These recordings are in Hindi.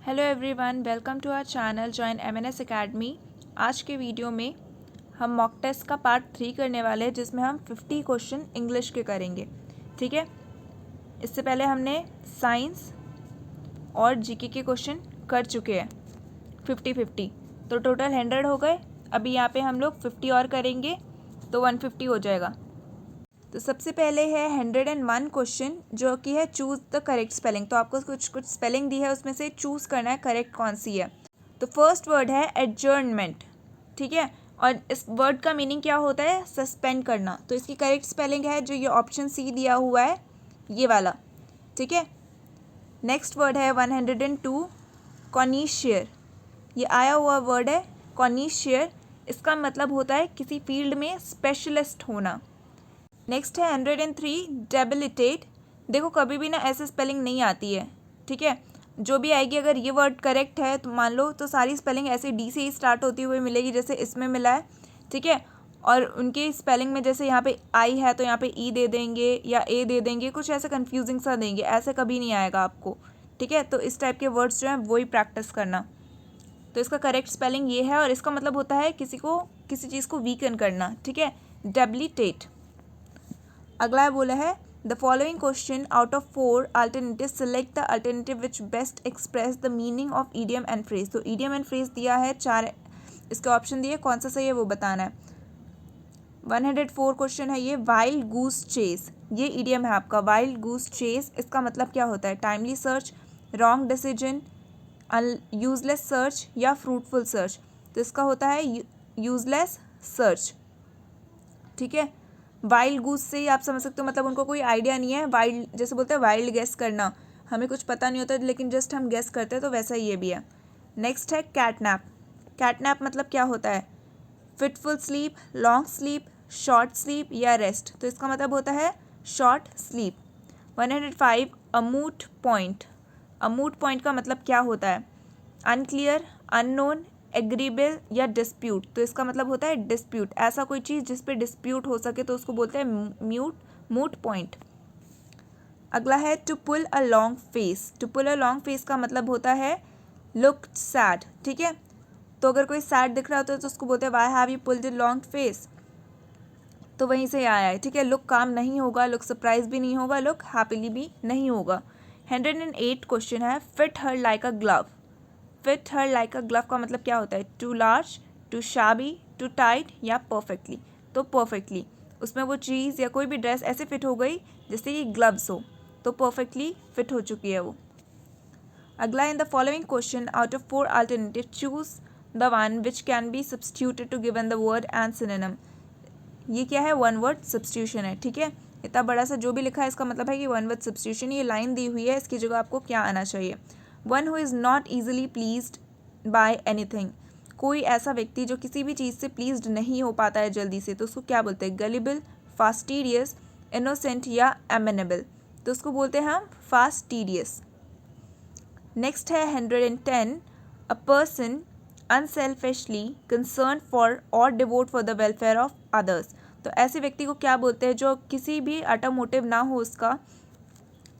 Hello everyone, welcome to our channel join MNS academy. आज के वीडियो में हम मॉक टेस्ट का पार्ट 3 करने वाले हैं, जिसमें हम 50 क्वेश्चन इंग्लिश के करेंगे। ठीक है, इससे पहले हमने साइंस और जीके के क्वेश्चन कर चुके हैं 50-50, तो टोटल 100 हो गए। अभी यहाँ पे हम लोग 50 और करेंगे तो 150 हो जाएगा। तो सबसे पहले है 101 क्वेश्चन, जो कि है चूज़ द करेक्ट स्पेलिंग। तो आपको कुछ स्पेलिंग दी है, उसमें से चूज़ करना है करेक्ट कौन सी है। तो फर्स्ट वर्ड है एडजर्नमेंट। ठीक है, और इस वर्ड का मीनिंग क्या होता है? सस्पेंड करना। तो इसकी करेक्ट स्पेलिंग है जो ये ऑप्शन सी दिया हुआ है, ये वाला। ठीक है, नेक्स्ट वर्ड है 102 कॉनिशियर। ये आया हुआ वर्ड है कॉनिशियर। इसका मतलब होता है किसी फील्ड में स्पेशलिस्ट होना। नेक्स्ट है 103 डेबिलिटेट। देखो, कभी भी ना ऐसे स्पेलिंग नहीं आती है। ठीक है, जो भी आएगी, अगर ये वर्ड करेक्ट है तो मान लो, तो सारी स्पेलिंग ऐसे डी से ही स्टार्ट होती हुई मिलेगी, जैसे इसमें मिला है। ठीक है, और उनकी स्पेलिंग में जैसे यहाँ पे आई है तो यहाँ पे ई दे देंगे या ए दे देंगे, कुछ ऐसे कन्फ्यूजिंग सा देंगे, ऐसे कभी नहीं आएगा आपको। ठीक है, तो इस टाइप के वर्ड्स जो हैं वही प्रैक्टिस करना। तो इसका करेक्ट स्पेलिंग ये है, और इसका मतलब होता है किसी चीज़ को वीकन करना। ठीक है, डेबिलिटेट। अगला है, बोला है the following question out of 4 alternative select the alternative which best express the meaning of idiom and phrase. तो ईडियम एंड फ्रेज दिया है, 4 इसके ऑप्शन दिए, कौन सा सही है वो बताना है। 104 क्वेश्चन है ये। वाइल्ड गूस चेस, ये ईडियम है आपका। वाइल्ड गूस चेस, इसका मतलब क्या होता है? Timely search, wrong decision, useless search या फ्रूटफुल सर्च। तो इसका होता है यूजलेस सर्च। ठीक है, वाइल्ड गूस से ही आप समझ सकते हो, मतलब उनको कोई आइडिया नहीं है। वाइल्ड, जैसे बोलते हैं वाइल्ड गेस करना, हमें कुछ पता नहीं होता लेकिन जस्ट हम गेस करते हैं, तो वैसा ही ये भी है। नेक्स्ट है कैटनैप। कैटनैप मतलब क्या होता है? Fitful sleep, long sleep, short sleep या रेस्ट। तो इसका मतलब होता है शॉर्ट स्लीप। 105 अमूट पॉइंट। अमूट पॉइंट का मतलब क्या होता है? अनक्लियर, अननोन, एग्रीबल या डिस्प्यूट। तो इसका मतलब होता है डिस्प्यूट। ऐसा कोई चीज़ जिस पे डिस्प्यूट हो सके तो उसको बोलते हैं मूट पॉइंट। अगला है to pull a long face. To pull a long face का मतलब होता है लुक सैड। ठीक है, तो अगर कोई सैड दिख रहा होता है तो उसको बोलते हैं why have you pulled a long face. तो वहीं से आया है। ठीक है, लुक काम नहीं होगा, लुक सरप्राइज भी नहीं होगा, लुक हैप्पीली भी नहीं होगा। 108 क्वेश्चन है fit her like a glove. Fit her like a glove का मतलब क्या होता है? Too large, too shabby, too tight या परफेक्टली। तो परफेक्टली, उसमें वो चीज़ या कोई भी ड्रेस ऐसे फिट हो गई जैसे कि ग्लव्स हो, तो परफेक्टली फिट हो चुकी है वो। अगला, in the following question out of 4 alternative choose the one which can be substituted to given the word and synonym. ये क्या है? वन वर्ड सब्सटीट्यूशन है। ठीक है, इतना बड़ा सा जो भी लिखा है इसका मतलब है कि वन वर्ड सब्सटीट्यूशन। ये लाइन दी हुई है, इसकी जगह आपको क्या आना चाहिए? One who is not easily pleased by anything. कोई ऐसा व्यक्ति जो किसी भी चीज़ से प्लीज्ड नहीं हो पाता है जल्दी से, तो उसको क्या बोलते हैं? गलिबल, फास्टीडियस, इनोसेंट या एमेनेबल। तो उसको बोलते हैं हम फास्टीडियस। नेक्स्ट है 110 a person unselfishly concern for और devote for the welfare of others. तो ऐसे व्यक्ति को क्या बोलते हैं? जो किसी भी अल्टर मोटिव ना हो उसका।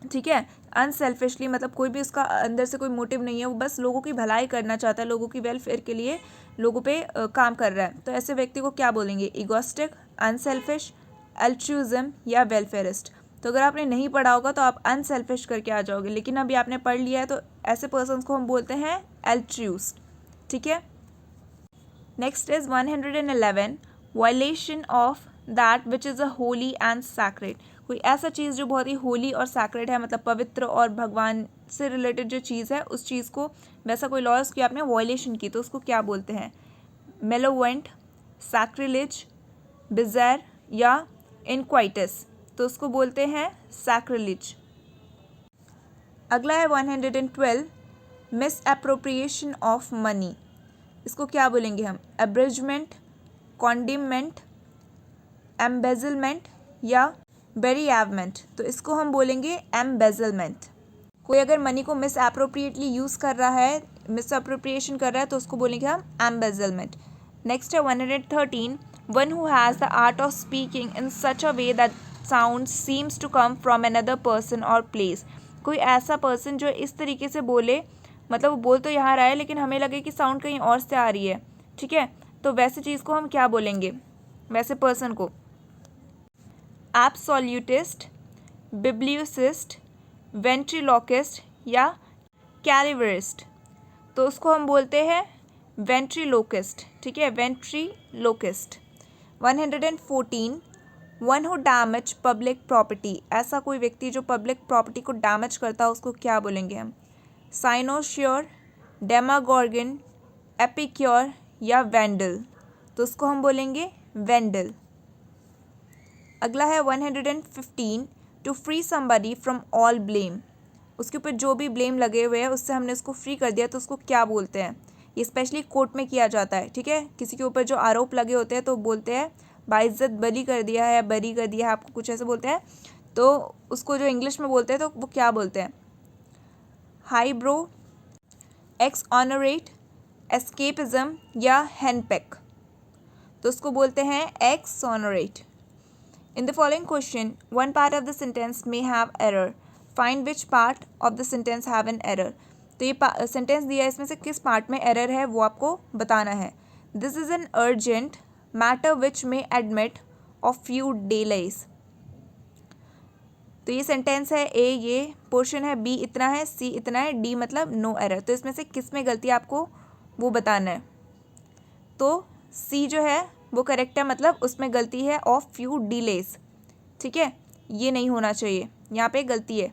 ठीक है, अनसेल्फिशली मतलब कोई भी उसका अंदर से कोई मोटिव नहीं है, वो बस लोगों की भलाई करना चाहता है, लोगों की वेलफेयर के लिए लोगों पे काम कर रहा है। तो ऐसे व्यक्ति को क्या बोलेंगे? इगोस्टिक, अनसेल्फिश, अल्ट्रुइज्म या वेलफेयरिस्ट। तो अगर आपने नहीं पढ़ा होगा तो आप अनसेल्फिश करके आ जाओगे, लेकिन अभी आपने पढ़ लिया है तो ऐसे पर्सन को हम बोलते हैं एल्ट्रूइस्ट। ठीक है, next is 111 violation of that which is a Holi and sacred. कोई ऐसा चीज़ जो बहुत ही होली और सैक्रेड है, मतलब पवित्र और भगवान से रिलेटेड जो चीज़ है, उस चीज़ को, वैसा कोई लॉ उसकी आपने वायलेशन की तो उसको क्या बोलते हैं? मेलोवेंट, सैक्रिलेज, बिजैर या इनक्वाइटस। तो उसको बोलते हैं सैक्रिलेज। अगला है 112 मिस अप्रोप्रिएशन ऑफ मनी। इसको क्या बोलेंगे हम? एब्रिजमेंट, कॉन्डिममेंट, एम्बेजलमेंट या बेरीएवमेंट। तो इसको हम बोलेंगे एम्बेजलमेंट। कोई अगर मनी को मिस अप्रोप्रिएटली यूज़ कर रहा है, मिस अप्रोप्रिएशन कर रहा है, तो उसको बोलेंगे हम एम्बेजलमेंट। नेक्स्ट है 113 one who has the art of speaking in such a way that sound seems to come from another person और प्लेस। कोई ऐसा पर्सन जो इस तरीके से बोले मतलब वो बोल तो यहाँ रहा है लेकिन हमें लगे कि साउंड कहीं और से आ रही है, ठीक है, तो वैसे चीज़ को हम क्या बोलेंगे, वैसे पर्सन को? एब्सोल्यूटिस्ट, बिब्लियोसिस्ट, वेंट्रीलोकिस्ट या कैलिवरिस्ट? तो उसको हम बोलते हैं वेंट्रीलोकिस्ट, ठीक है, वेंट्रीलोकिस्ट। 114, one who damage public property, ऐसा कोई व्यक्ति जो पब्लिक प्रॉपर्टी को डैमेज करता है उसको क्या बोलेंगे हम? साइनोश्योर, डेमागोर्गन, एपिक्योर या वेंडल? तो उसको हम बोलेंगे वेंडल। अगला है 115, to free somebody from all blame, उसके ऊपर जो भी ब्लेम लगे हुए हैं उससे हमने उसको फ्री कर दिया तो उसको क्या बोलते हैं? ये स्पेशली कोर्ट में किया जाता है, ठीक है, किसी के ऊपर जो आरोप लगे होते हैं तो बोलते हैं बाइज्जत बरी कर दिया है, बरी कर दिया है, आपको कुछ ऐसे बोलते हैं, तो उसको जो इंग्लिश में बोलते हैं तो वो क्या बोलते हैं? हाईब्रो, एक्सऑनरेट, एस्केपिज्म या हेनपेक? तो उसको बोलते हैं एक्सऑनरेट। In the following question, one part of the sentence may have error. Find which part of the sentence have an error. तो ये सेंटेंस दिया है, इसमें से किस पार्ट में एरर है वो आपको बताना है। This is an urgent matter which may admit of few delays. तो ये सेंटेंस है, ए ये पोर्शन है, बी इतना है, सी इतना है, डी मतलब नो एरर। तो इसमें से किस में गलती है आपको वो बताना है। तो सी जो है वो करेक्ट है, मतलब उसमें गलती है ऑफ फ्यू डिलेज, ठीक है, ये नहीं होना चाहिए, यहाँ पे गलती है।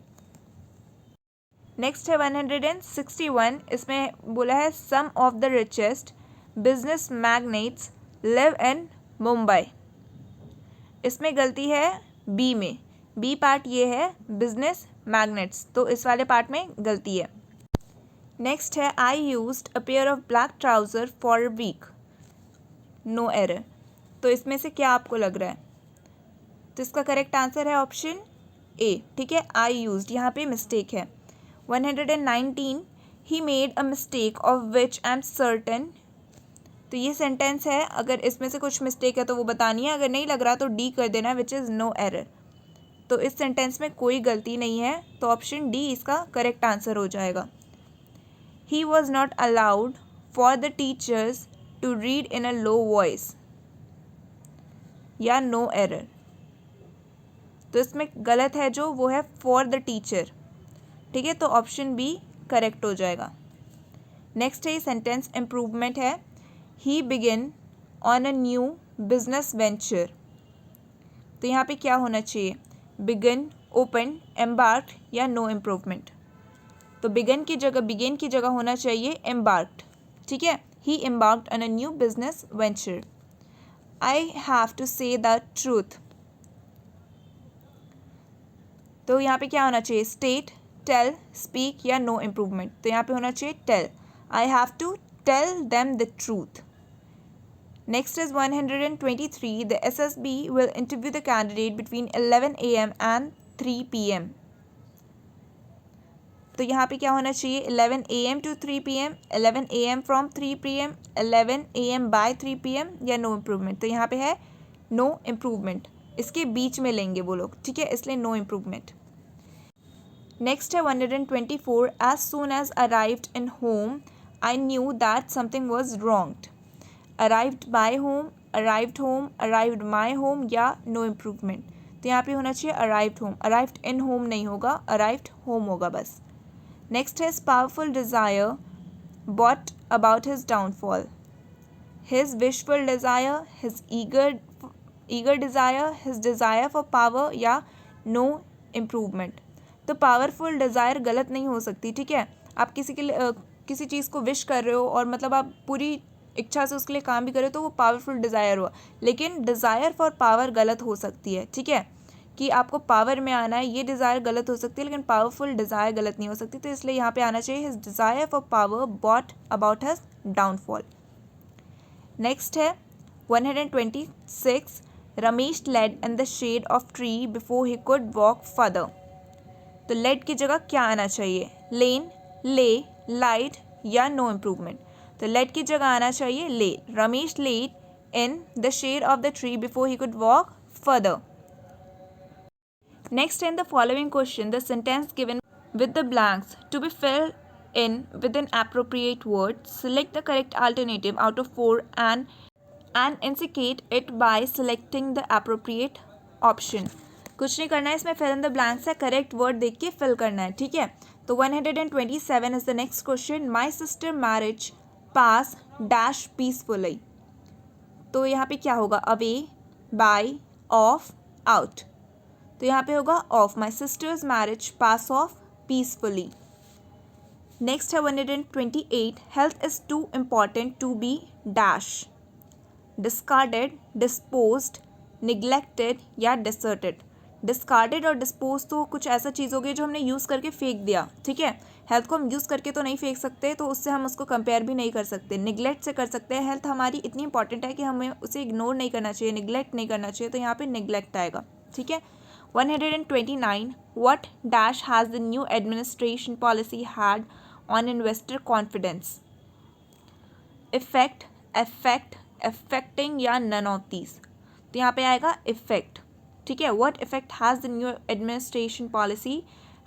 नेक्स्ट है 161, इसमें बोला है some of the richest business magnates live in Mumbai. इसमें गलती है बी में, बी पार्ट ये है बिजनेस मैग्नेट्स, तो इस वाले पार्ट में गलती है। नेक्स्ट है I used a pair of black trouser for a week, no error. तो इसमें से क्या आपको लग रहा है? तो इसका करेक्ट आंसर है ऑप्शन ए, ठीक है, आई यूज्ड, यहाँ पे मिस्टेक है। 119, he made a mistake of which I am certain. तो ये सेंटेंस है, अगर इसमें से कुछ मिस्टेक है तो वो बतानी है, अगर नहीं लग रहा तो डी कर देना, विच इज़ नो एरर। तो इस सेंटेंस में कोई गलती नहीं है, तो ऑप्शन डी इसका करेक्ट आंसर हो जाएगा। He was not allowed for the teachers to read in a low voice या नो एरर? तो इसमें गलत है जो वो है फॉर द टीचर, ठीक है, तो ऑप्शन बी करेक्ट हो जाएगा। नेक्स्ट है सेंटेंस इम्प्रूवमेंट है, he begin on a new business venture. तो यहाँ पे क्या होना चाहिए? बिगिन, ओपन, एम्बार्क्ड या नो इम्प्रूवमेंट? तो बिगिन की जगह होना चाहिए एम्बार्क्ड, ठीक है, he embarked on a new business venture. I have to say the truth, तो यहाँ पे क्या होना चाहिए? स्टेट, टेल, स्पीक या नो इम्प्रूवमेंट? तो यहाँ पे होना चाहिए tell, I have to tell them the truth. Next is 123, the SSB will interview the candidate between 11 AM and 3 PM। तो यहाँ पे क्या होना चाहिए? 11 AM to 3 PM, 11 AM from 3 PM, 11 AM by 3 PM या नो इम्प्रूवमेंट? तो यहाँ पे है नो इम्प्रूवमेंट, इसके बीच में लेंगे वो लोग, ठीक है, इसलिए नो इम्प्रूवमेंट। नेक्स्ट है 124, as soon as arrived in home I knew that something was wronged. Arrived by home, arrived home, arrived my home या नो इम्प्रूवमेंट? तो यहाँ पे होना चाहिए arrived home, arrived in home नहीं होगा, अराइव्ड होम होगा बस। नेक्स्ट है powerful desire brought about his downfall, his wishful desire, his eager desire, his desire for power या नो इम्प्रूवमेंट? तो पावरफुल डिज़ायर गलत नहीं हो सकती, ठीक है, आप किसी के लिए किसी चीज़ को विश कर रहे हो और मतलब आप पूरी इच्छा से उसके लिए काम भी कर रहे हो तो वो पावरफुल डिज़ायर हुआ, लेकिन डिज़ायर फॉर पावर गलत हो सकती है, ठीक है, कि आपको पावर में आना है, ये डिज़ायर गलत हो सकती है, लेकिन पावरफुल डिज़ायर गलत नहीं हो सकती, तो इसलिए यहाँ पे आना चाहिए his desire for power brought about his downfall. Next है 126, Ramesh laid in the shade of tree before he could walk further. तो लेड की जगह क्या आना चाहिए? लेन, ले, लाइट या नो इम्प्रूवमेंट? तो लेड की जगह आना चाहिए lay, Ramesh laid in the shade of the tree before he could walk further. Next, in the following question, the sentence given with the blanks to be filled in with an appropriate word. Select the correct alternative out of 4 and indicate it by selecting the appropriate option. कुछ नहीं करना है इसमें, fill in the blanks है, करेक्ट वर्ड देख के फिल करना है, ठीक है. तो 127 is the next question. My sister marriage pass dash peacefully. तो यहाँ पे क्या होगा? Away, by, off, out. तो यहाँ पे होगा off. My sister's marriage pass off peacefully. Next है 128. Health is too important to be dash. Discarded, disposed, neglected या डिसर्टेड. डिस्कार्डेड और डिस्पोज तो कुछ ऐसा चीज़ हो गई जो हमने यूज़ करके फेंक दिया, ठीक है. हेल्थ को हम यूज़ करके तो नहीं फेंक सकते, तो उससे हम उसको कंपेयर भी नहीं कर सकते. निगलेक्ट से कर सकते हैं. हेल्थ हमारी इतनी इंपॉर्टेंट है कि हमें उसे इग्नोर नहीं करना चाहिए, निगलेक्ट नहीं करना चाहिए, तो यहाँ पे निगलेक्ट आएगा, ठीक है. 129. What dash has the new administration policy had on investor confidence. Effect, effect, affecting या नन ऑफ दीज. तो यहाँ पे आएगा इफेक्ट, ठीक है. What effect has the new administration policy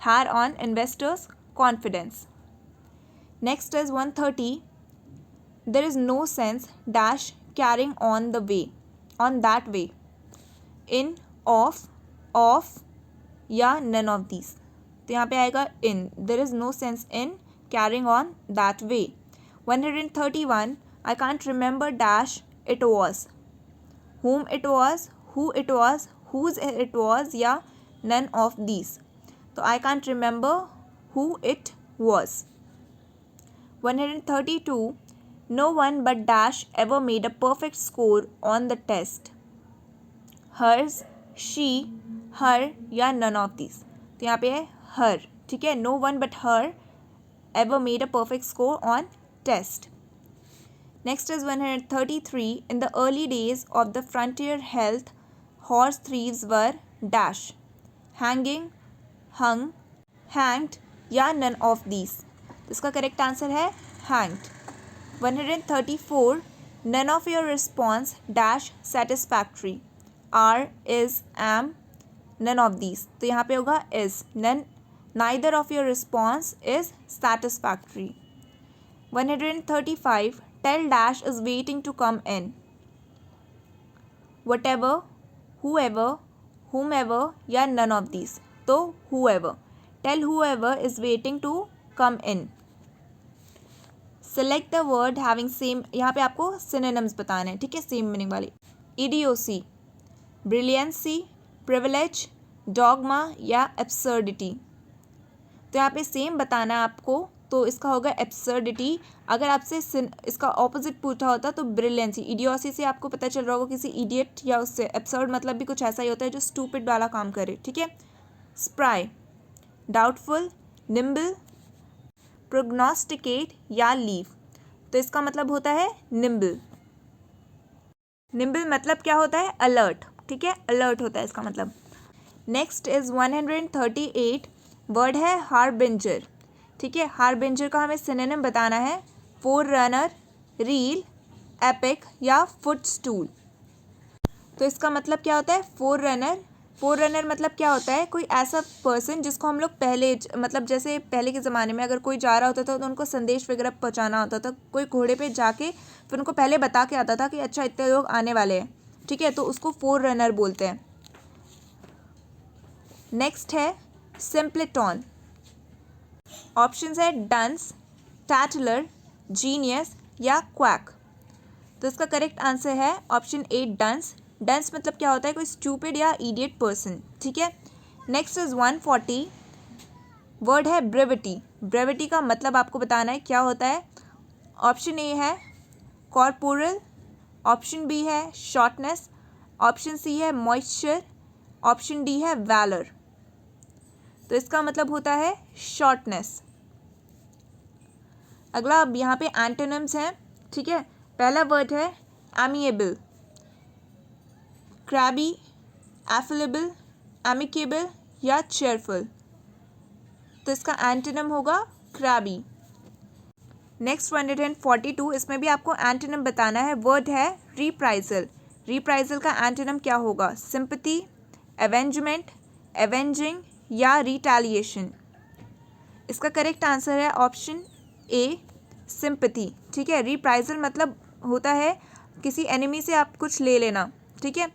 had on investors confidence. Next is 130. There is no sense dash carrying on the way, on that way. In, of या नन ऑफ दीज. तो यहाँ पे आएगा in. There is no sense in carrying on that way. 131. I can't remember dash it was. Whom it was, who it was, whose it was या none of these. तो I can't remember who it was. 132. No one but dash ever made a perfect score on the test. Hers, she, her या none of these. तो यहाँ पे है her, ठीक है. No one but her ever made a perfect score on test. Next is 133. In the early days of the frontier health, horse thieves were dash. Hanging, hung, hanged या none of these. इसका करेक्ट आंसर है hanged. 134. None of your response dash satisfactory. Are, is, am, none of these. तो यहाँ पे होगा is. None, neither of your response is satisfactory. 135. Tell dash is waiting to come in. Whatever, whoever, whomever या none of these. तो whoever. Tell whoever is waiting to come in. Select the word having same. यहाँ पे आपको synonyms बताने हैं, ठीक है, सेम मीनिंग वाली. idiocy, brilliancy, privilege, dogma या absurdity. तो यहाँ पे सेम बताना है आपको, तो इसका होगा एब्सर्डिटी. अगर आपसे इसका ऑपोजिट पूछा होता तो ब्रिलियंसी. इडियोसी से आपको पता चल रहा होगा किसी इडियट या उससे. एब्सर्ड मतलब भी कुछ ऐसा ही होता है जो स्टूपिड वाला काम करे, ठीक है. स्प्राई, डाउटफुल, निम्बल, प्रोग्नोस्टिकेट या लीव. तो इसका मतलब होता है निम्बल. निम्बल मतलब क्या होता है? अलर्ट, ठीक है, अलर्ट होता है इसका मतलब. Next is 138. वर्ड है हार्बिंजर, ठीक है. हार्बिंजर का हमें सिनोनिम बताना है. फोर रनर, रील, एपिक या फुट स्टूल. तो इसका मतलब क्या होता है? Four runner. फोर रनर मतलब क्या होता है? कोई ऐसा पर्सन जिसको हम लोग पहले, मतलब जैसे पहले के ज़माने में अगर कोई जा रहा होता था तो उनको संदेश वगैरह पहुंचाना होता था. कोई घोड़े पे जाके फिर उनको पहले बता के आता था कि अच्छा इतने लोग आने वाले हैं, ठीक है, तो उसको फोर रनर बोलते हैं. नेक्स्ट है सिम्पलेटॉन. ऑप्शंस है डंस, टैटलर, जीनियस या क्वैक. तो इसका करेक्ट आंसर है ऑप्शन ए डंस. डंस मतलब क्या होता है? कोई स्टूपिड या इडियट पर्सन, ठीक है. Next is 140. वर्ड है ब्रेविटी. ब्रेविटी का मतलब आपको बताना है क्या होता है. ऑप्शन ए है कॉर्पोरल, ऑप्शन बी है शॉर्टनेस, ऑप्शन सी है मॉइस्चर, ऑप्शन डी है वैलर. तो इसका मतलब होता है शॉर्टनेस. अगला अब यहाँ पे एंटोनिम्स हैं, ठीक है. पहला वर्ड है एमिएबल, क्रैबी, एफिलेबल, एमिकेबल या चेयरफुल. तो इसका एंटोनिम होगा क्रैबी. नेक्स्ट 142. इसमें भी आपको एंटोनिम बताना है. वर्ड है रिप्राइजल. रिप्राइजल का एंटोनिम क्या होगा? सिंपैथी, एवेंजमेंट, एवेंजिंग या रिटेलिएशन. इसका करेक्ट आंसर है ऑप्शन ए सिंपैथी, ठीक है। रिप्राइजल मतलब होता है किसी एनिमी से आप कुछ ले लेना, ठीक है।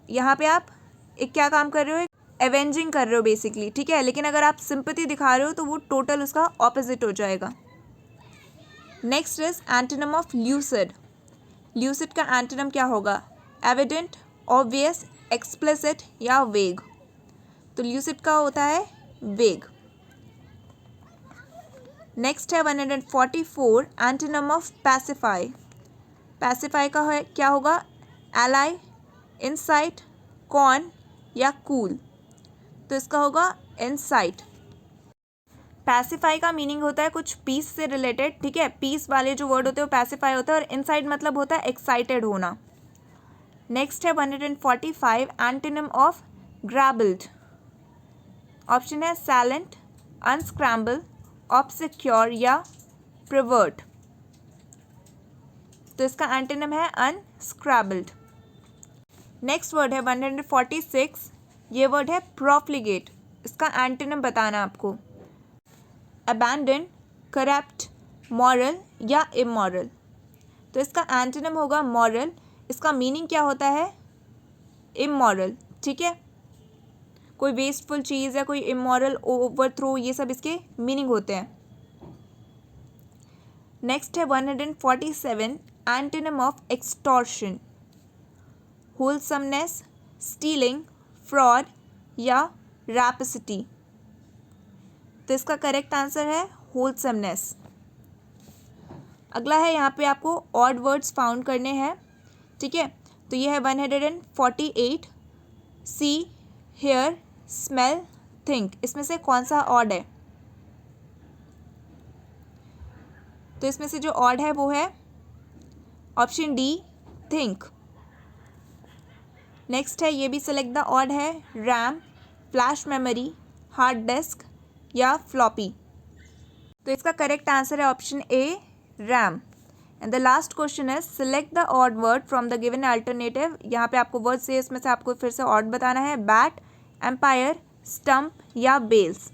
यहाँ पे आप एक क्या काम कर रहे हो, एवेंजिंग कर रहे हो बेसिकली, ठीक है। लेकिन अगर आप सिंपैथी दिखा रहे हो तो वो टोटल उसका ऑपोजिट हो जाएगा। Next is antonym of lucid. Lucid का एंटोनिम क्या होगा? एविडेंट, ऑब्वियस, एक्सप्लिसिट या वेग। तो ल्यूसिड का होता है वेग। नेक्स्ट है 144 एंटोनिम ऑफ पैसिफाई। पैसिफाई का है क्या होगा? एलाई, इनसाइट, कॉन या कूल। तो इसका होगा इनसाइट। पैसिफाई का मीनिंग होता है कुछ पीस से रिलेटेड, ठीक है। पीस वाले जो वर्ड होते हैं वो पैसिफाई होता है, और इनसाइट मतलब होता है एक्साइटेड होना। नेक्स्ट है 145 एंटोनिम ऑफ ग्रैबल्ड। ऑप्शन है साइलेंट, अनस्क्रैम्बल, ऑब्सक्योर या प्रिवर्ट। तो इसका एंटोनिम है अनस्क्रैबल्ड। नेक्स्ट वर्ड है 146, ये वर्ड है प्रोफ्लिगेट। इसका एंटोनिम बताना आपको। अबैंडन, करप्ट, मॉरल या इमॉरल। तो इसका एंटोनिम होगा मॉरल। इसका मीनिंग क्या होता है? इमॉरल, ठीक है। कोई वेस्टफुल चीज़ या कोई इमॉरल, ओवरथ्रो, ये सब इसके मीनिंग होते हैं। नेक्स्ट है 147 antonym of extortion. Wholesomeness, stealing, fraud या रैपिसिटी। तो इसका करेक्ट आंसर है होलसमनेस। अगला है, यहाँ पे आपको ऑड वर्ड्स फाउंड करने हैं, ठीक है। तो ये है 148 सी, हेयर, स्मेल, थिंक। इसमें से कौन सा ऑड है? तो इसमें से जो ऑड है वो है ऑप्शन डी, थिंक। नेक्स्ट है, ये भी सेलेक्ट द ऑड है, RAM, flash memory, hard disk या फ्लॉपी। तो इसका करेक्ट आंसर है option A, RAM. And the last question है select the odd word from the given alternative. यहाँ पे आपको वर्ड से इसमें से आपको फिर से ऑड बताना है, बैट, एम्पायर, स्टम्प या बेल्स।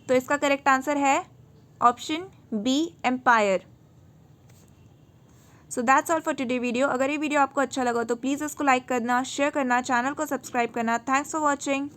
तो इसका करेक्ट आंसर है option B, umpire. So that's all for today video. अगर ये वीडियो आपको अच्छा लगा तो प्लीज़ इसको लाइक करना, शेयर करना, चैनल को सब्सक्राइब करना। Thanks for watching.